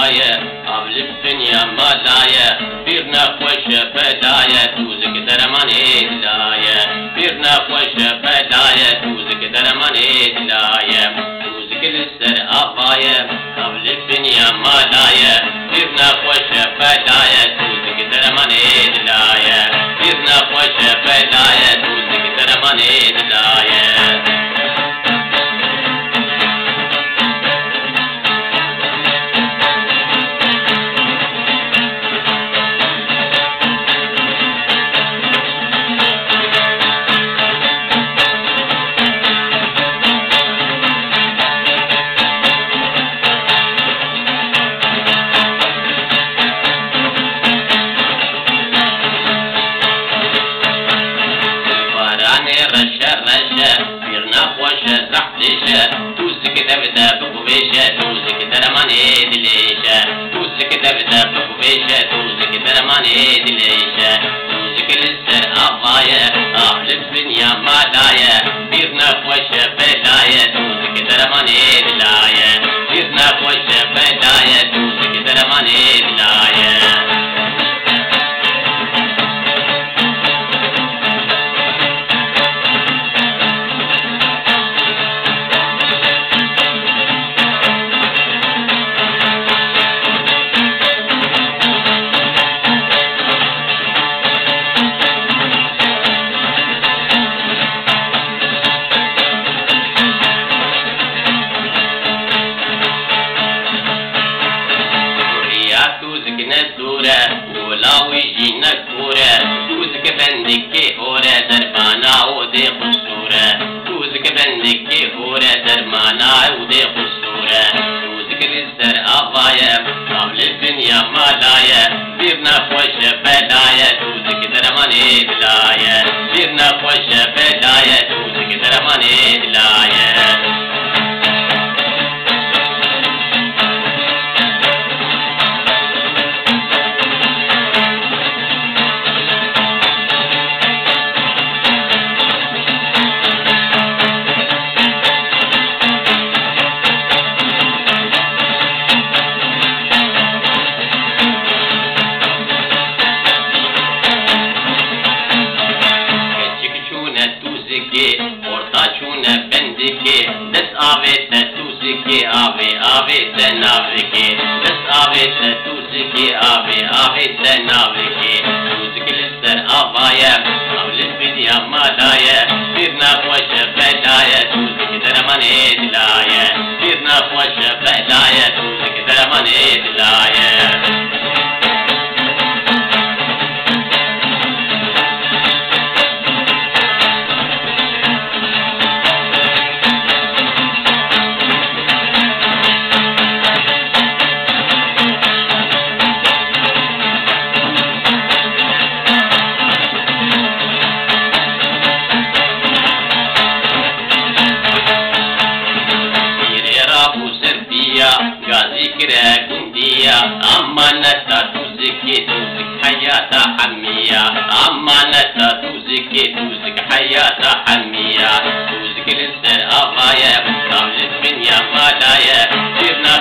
آوايا قبل الدنيا مالايا بيرنا خوش بدايا توزك درماني دلايا بيرنا خوش بدايا توزك درماني دلايا توزك للسر آوايا قبل الدنيا مالايا بيرنا خوش بدايا توزك درماني دلايا بيرنا خوش بدايا توزك درماني دلايا بيرنا خوش زحتشة توزك تبدا بقبيشة توزك درماني دليشة توزك تبدا بقبيشة توزك درماني دليشة توزك للسر آوايا أهل الدنيا مالايا بيرنا خوش بدايا توزك درماني دلايا بيرنا خوش بدايا توزك درماني دلايا ولاوي جينا كورة توزك بندك هورة دربانا ودي خسورة توزك بندك هورة دربانا ودي خسورة توزك للسر آوايا قبل الدنيا مالايا بيرنا خوش بدايا توزك درماني دلايا بيرنا خوش بدايا توزك درماني دلايا ortaçuna bendike des avete tuzike ave tenavike des avete tuzike ave tenavike tuzike lister avaya avle bidia malaya birna خوش بدايا tuzike درماني دلايا birna خوش بدايا tuzike درماني دلايا غازي كرا كندية أمانة توزك حياة حمية أمانة توزك حياة حمية توزك للسر آوايا قبل الدنيا مالايا بيرنا